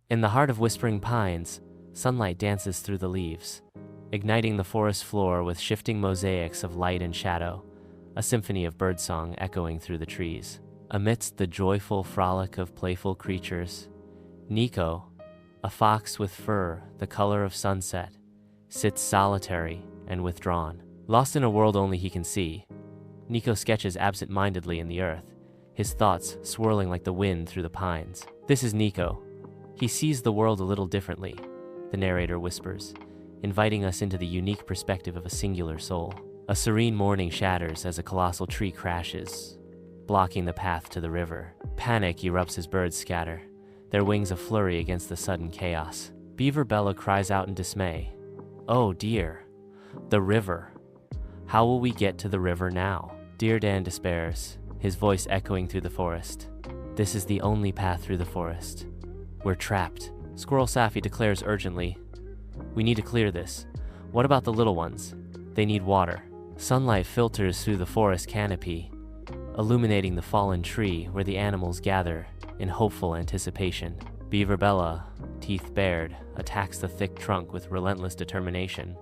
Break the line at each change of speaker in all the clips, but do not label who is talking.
In the heart of whispering pines, sunlight dances through the leaves, igniting the forest floor with shifting mosaics of light and shadow, a symphony of birdsong echoing through the trees. Amidst the joyful frolic of playful creatures, Niko, a fox with fur the color of sunset, sits solitary and withdrawn. Lost in a world only he can see, Niko sketches absent-mindedly in the earth, his thoughts swirling like the wind through the pines. This is Niko. He sees the world a little differently, the narrator whispers, inviting us into the unique perspective of a singular soul. A serene morning shatters as a colossal tree crashes, blocking the path to the river. Panic erupts as birds scatter, their wings a flurry against the sudden chaos. Beaver Bella cries out in dismay. Oh dear, the river. How will we get to the river now? Dear Dan despairs, his voice echoing through the forest. This is the only path through the forest. We're trapped. Squirrel Safi declares urgently. We need to clear this. What about the little ones? They need water. Sunlight filters through the forest canopy, illuminating the fallen tree where the animals gather in hopeful anticipation. Beaver Bella, teeth bared, attacks the thick trunk with relentless determination,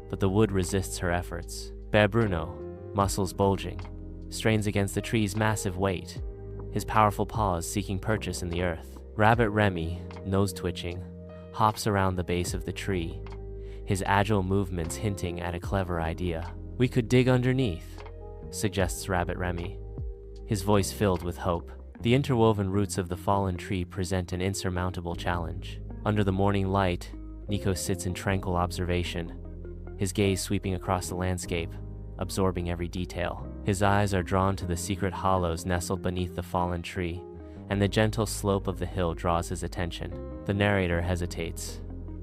but the wood resists her efforts. Bear Bruno, muscles bulging, strains against the tree's massive weight, his powerful paws seeking purchase in the earth. Rabbit Remy, nose twitching, hops around the base of the tree, his agile movements hinting at a clever idea. We could dig underneath, suggests Rabbit Remy, his voice filled with hope. The interwoven roots of the fallen tree present an insurmountable challenge. Under the morning light, Niko sits in tranquil observation, his gaze sweeping across the landscape, absorbing every detail. His eyes are drawn to the secret hollows nestled beneath the fallen tree, and the gentle slope of the hill draws his attention. The narrator hesitates,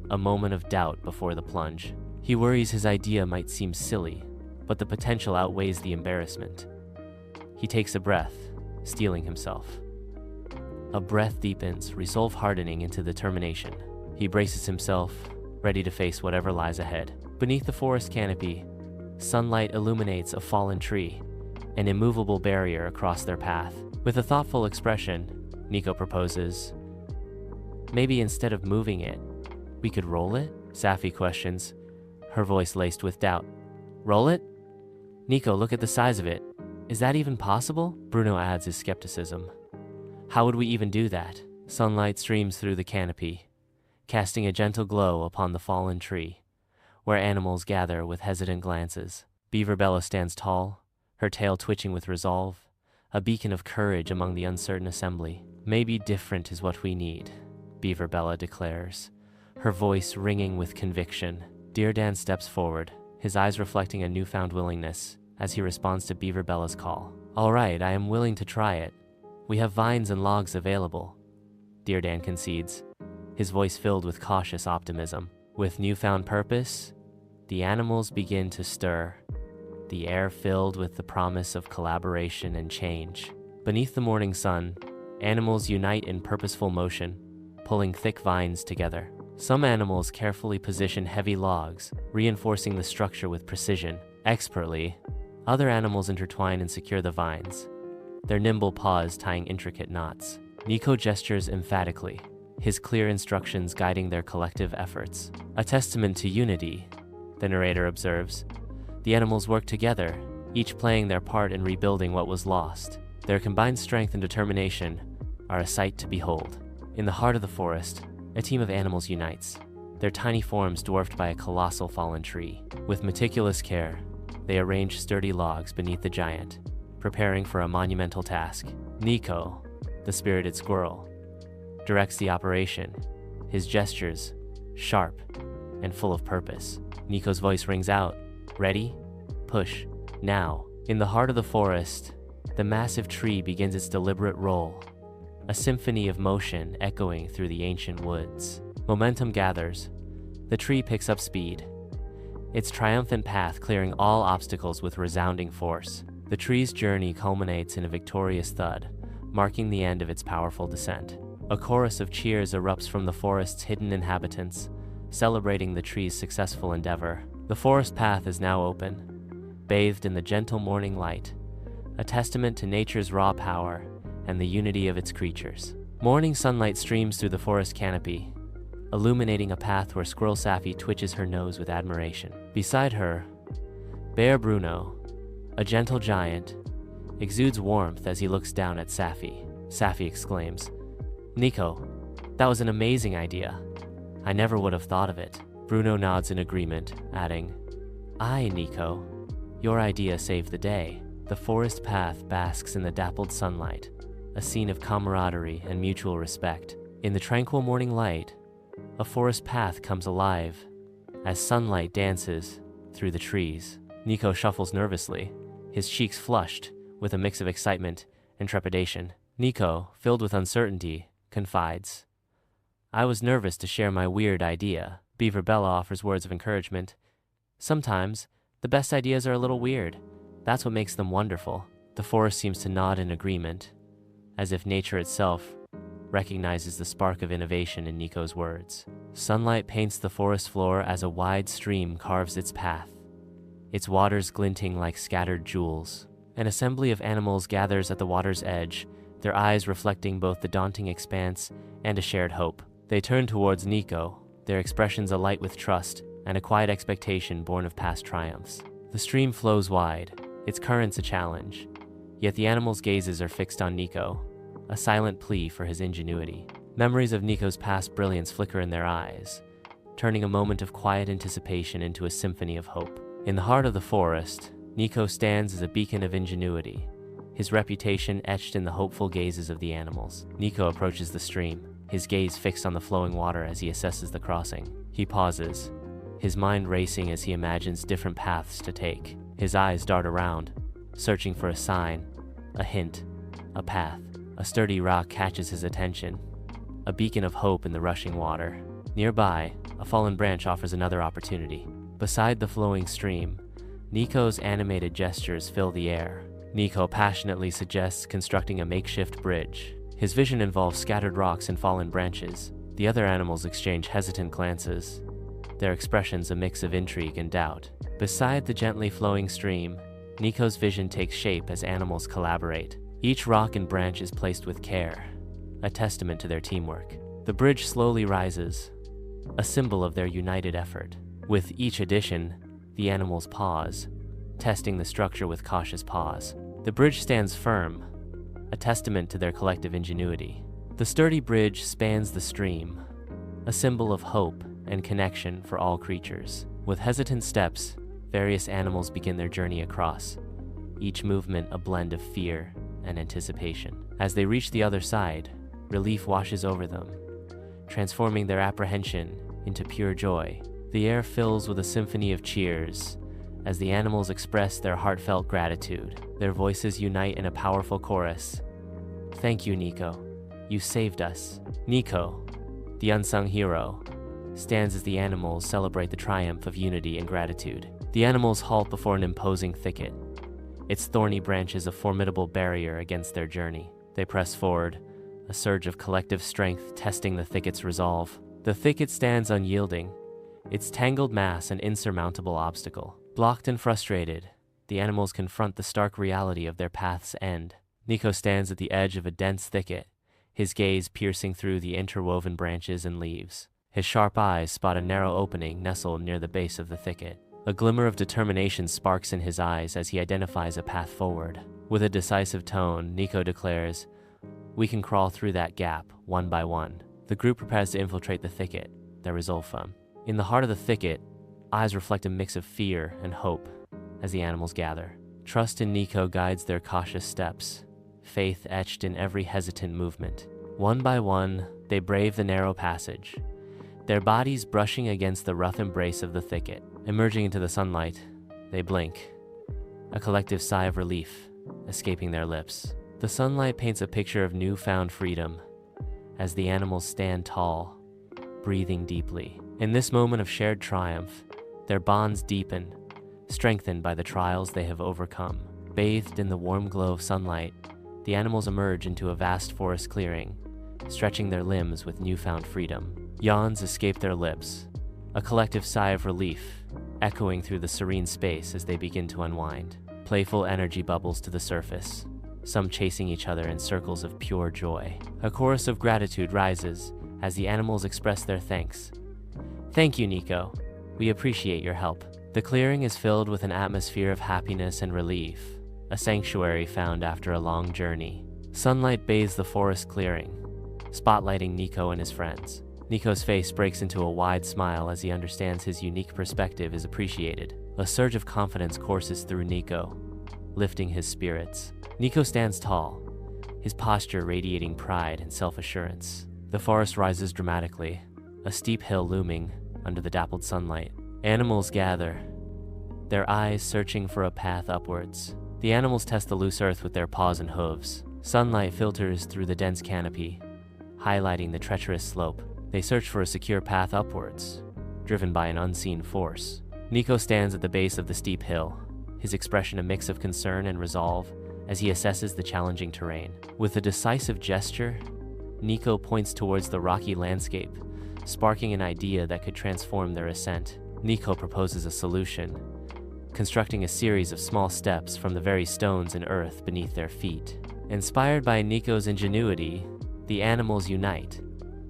a moment of doubt before the plunge. He worries his idea might seem silly, but the potential outweighs the embarrassment. He takes a breath, steeling himself. A breath deepens, resolve hardening into determination. He braces himself, ready to face whatever lies ahead. Beneath the forest canopy, sunlight illuminates a fallen tree, an immovable barrier across their path. With a thoughtful expression, Niko proposes, maybe instead of moving it, we could roll it? Safi questions, her voice laced with doubt. Roll it? Niko, look at the size of it. Is that even possible? Bruno adds his skepticism. How would we even do that? Sunlight streams through the canopy, casting a gentle glow upon the fallen tree, where animals gather with hesitant glances. Beaver Bella stands tall, her tail twitching with resolve, a beacon of courage among the uncertain assembly. Maybe different is what we need, Beaver Bella declares, her voice ringing with conviction. Dear Dan steps forward, his eyes reflecting a newfound willingness as he responds to Beaver Bella's call. All right, I am willing to try it. We have vines and logs available, Dear Dan concedes, his voice filled with cautious optimism. With newfound purpose, the animals begin to stir, the air filled with the promise of collaboration and change. Beneath the morning sun, animals unite in purposeful motion, pulling thick vines together. Some animals carefully position heavy logs, reinforcing the structure with precision. Expertly, other animals intertwine and secure the vines, their nimble paws tying intricate knots. Niko gestures emphatically, his clear instructions guiding their collective efforts. A testament to unity, the narrator observes. The animals work together, each playing their part in rebuilding what was lost. Their combined strength and determination are a sight to behold. In the heart of the forest, a team of animals unites, their tiny forms dwarfed by a colossal fallen tree. With meticulous care, they arrange sturdy logs beneath the giant, preparing for a monumental task. Niko, the spirited squirrel, directs the operation, his gestures sharp and full of purpose. Niko's voice rings out, ready, push, now. In the heart of the forest, the massive tree begins its deliberate roll, a symphony of motion echoing through the ancient woods. Momentum gathers, the tree picks up speed, its triumphant path clearing all obstacles with resounding force. The tree's journey culminates in a victorious thud, marking the end of its powerful descent. A chorus of cheers erupts from the forest's hidden inhabitants, celebrating the tree's successful endeavor. The forest path is now open, bathed in the gentle morning light, a testament to nature's raw power and the unity of its creatures. Morning sunlight streams through the forest canopy, illuminating a path where Squirrel Safi twitches her nose with admiration. Beside her, Bear Bruno, a gentle giant, exudes warmth as he looks down at Safi. Safi exclaims, "Niko, that was an amazing idea. I never would have thought of it." Bruno nods in agreement, adding, "Aye, Niko, your idea saved the day." The forest path basks in the dappled sunlight, a scene of camaraderie and mutual respect. In the tranquil morning light, a forest path comes alive as sunlight dances through the trees. Niko shuffles nervously, his cheeks flushed with a mix of excitement and trepidation. Niko, filled with uncertainty, confides, "I was nervous to share my weird idea." Beaver Bella offers words of encouragement. "Sometimes, the best ideas are a little weird. That's what makes them wonderful." The forest seems to nod in agreement, as if nature itself recognizes the spark of innovation in Niko's words. Sunlight paints the forest floor as a wide stream carves its path, its waters glinting like scattered jewels. An assembly of animals gathers at the water's edge, their eyes reflecting both the daunting expanse and a shared hope. They turn towards Niko, their expressions alight with trust and a quiet expectation born of past triumphs. The stream flows wide, its currents a challenge, yet the animals' gazes are fixed on Niko, a silent plea for his ingenuity. Memories of Niko's past brilliance flicker in their eyes, turning a moment of quiet anticipation into a symphony of hope. In the heart of the forest, Niko stands as a beacon of ingenuity, his reputation etched in the hopeful gazes of the animals. Niko approaches the stream, his gaze fixed on the flowing water as he assesses the crossing. He pauses, his mind racing as he imagines different paths to take. His eyes dart around, searching for a sign, a hint, a path. A sturdy rock catches his attention, a beacon of hope in the rushing water. Nearby, a fallen branch offers another opportunity. Beside the flowing stream, Niko's animated gestures fill the air. Niko passionately suggests constructing a makeshift bridge. His vision involves scattered rocks and fallen branches. The other animals exchange hesitant glances, their expressions a mix of intrigue and doubt. Beside the gently flowing stream, Niko's vision takes shape as animals collaborate. Each rock and branch is placed with care, a testament to their teamwork. The bridge slowly rises, a symbol of their united effort. With each addition, the animals pause, testing the structure with cautious pause. The bridge stands firm, a testament to their collective ingenuity. The sturdy bridge spans the stream, a symbol of hope and connection for all creatures. With hesitant steps, various animals begin their journey across, each movement a blend of fear and anticipation. As they reach the other side, relief washes over them, transforming their apprehension into pure joy. The air fills with a symphony of cheers as the animals express their heartfelt gratitude. Their voices unite in a powerful chorus. "Thank you, Niko. You saved us." Niko, the unsung hero, stands as the animals celebrate the triumph of unity and gratitude. The animals halt before an imposing thicket, its thorny branches a formidable barrier against their journey. They press forward, a surge of collective strength testing the thicket's resolve. The thicket stands unyielding, its tangled mass an insurmountable obstacle. Blocked and frustrated, the animals confront the stark reality of their path's end. Niko stands at the edge of a dense thicket, his gaze piercing through the interwoven branches and leaves. His sharp eyes spot a narrow opening nestled near the base of the thicket. A glimmer of determination sparks in his eyes as he identifies a path forward. With a decisive tone, Niko declares, "We can crawl through that gap, one by one." The group prepares to infiltrate the thicket, their resolve firm. In the heart of the thicket, eyes reflect a mix of fear and hope as the animals gather. Trust in Niko guides their cautious steps, faith etched in every hesitant movement. One by one, they brave the narrow passage, their bodies brushing against the rough embrace of the thicket. Emerging into the sunlight, they blink, a collective sigh of relief escaping their lips. The sunlight paints a picture of newfound freedom as the animals stand tall, breathing deeply. In this moment of shared triumph, their bonds deepen, strengthened by the trials they have overcome. Bathed in the warm glow of sunlight, the animals emerge into a vast forest clearing, stretching their limbs with newfound freedom. Yawns escape their lips, a collective sigh of relief echoing through the serene space as they begin to unwind. Playful energy bubbles to the surface, some chasing each other in circles of pure joy. A chorus of gratitude rises as the animals express their thanks. "Thank you, Niko. We appreciate your help." The clearing is filled with an atmosphere of happiness and relief, a sanctuary found after a long journey. Sunlight bathes the forest clearing, spotlighting Niko and his friends. Niko's face breaks into a wide smile as he understands his unique perspective is appreciated. A surge of confidence courses through Niko, lifting his spirits. Niko stands tall, his posture radiating pride and self-assurance. The forest rises dramatically, a steep hill looming under the dappled sunlight. Animals gather, their eyes searching for a path upwards. The animals test the loose earth with their paws and hooves. Sunlight filters through the dense canopy, highlighting the treacherous slope. They search for a secure path upwards, driven by an unseen force. Niko stands at the base of the steep hill, his expression a mix of concern and resolve as he assesses the challenging terrain. With a decisive gesture, Niko points towards the rocky landscape, sparking an idea that could transform their ascent. Niko proposes a solution, constructing a series of small steps from the very stones and earth beneath their feet. Inspired by Niko's ingenuity, the animals unite,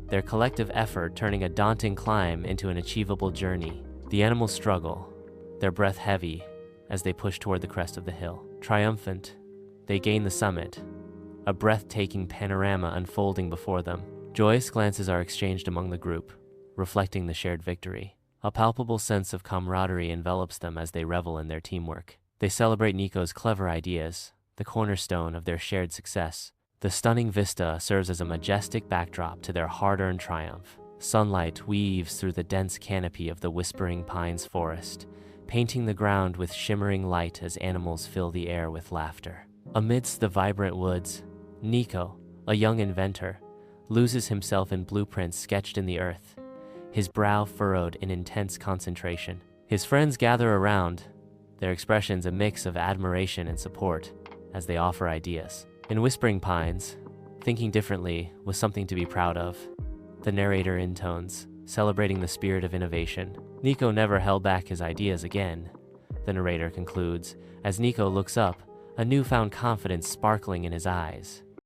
their collective effort turning a daunting climb into an achievable journey. The animals struggle, their breath heavy, as they push toward the crest of the hill. Triumphant, they gain the summit, a breathtaking panorama unfolding before them. Joyous glances are exchanged among the group, reflecting the shared victory. A palpable sense of camaraderie envelops them as they revel in their teamwork. They celebrate Niko's clever ideas, the cornerstone of their shared success. The stunning vista serves as a majestic backdrop to their hard-earned triumph. Sunlight weaves through the dense canopy of the Whispering Pines forest, painting the ground with shimmering light as animals fill the air with laughter. Amidst the vibrant woods, Niko, a young inventor, loses himself in blueprints sketched in the earth, his brow furrowed in intense concentration. His friends gather around, their expressions a mix of admiration and support as they offer ideas. In Whispering Pines, thinking differently was something to be proud of. The narrator intones, celebrating the spirit of innovation. Niko never held back his ideas again, the narrator concludes, as Niko looks up, a newfound confidence sparkling in his eyes.